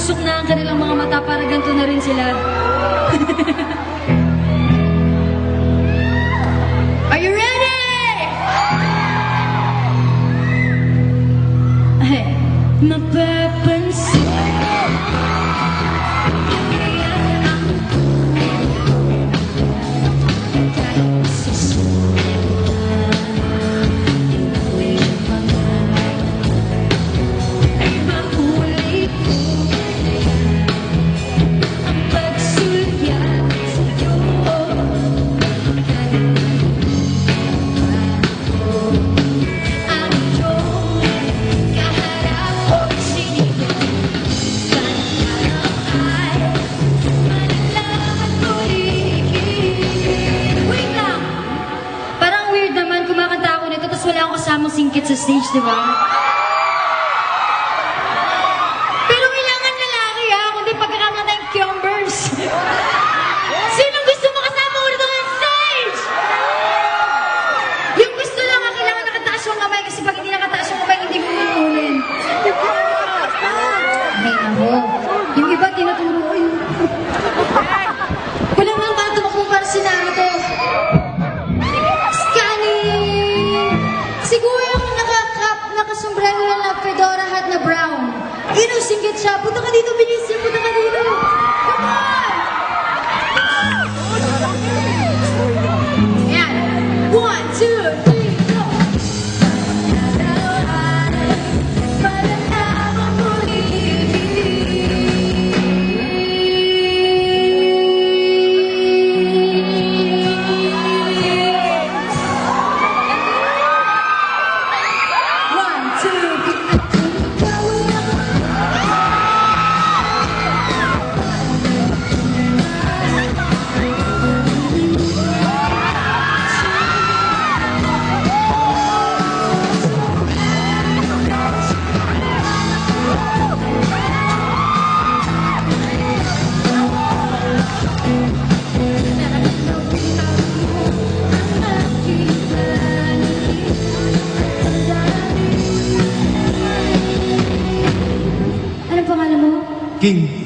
umusok na ang kanilang mga mata para ganito na rin sila. Are you ready? Ay, mapapansin. Kasamang singkit sa stage, di ba? Pero kailangan lalaki, ha? Kundi pagkakamata tayong cumbers. Sinong gusto makasama ko dito sa stage? Yung gusto lang, kailangan nakataas yung kamay kasi pag hindi nakataas yung kamay, hindi ko nunulin. Ay, ako. Yung iba, tinuturo ko yun. Wala nga ba tumakbo para si Naruto? Siguro yung nakasombrero lang na fedora hat na brown. Singgit siya. Punta ka dito, bilis siya. Punta ka dito. Come on! Ayan. 1, 2, 3, go! King.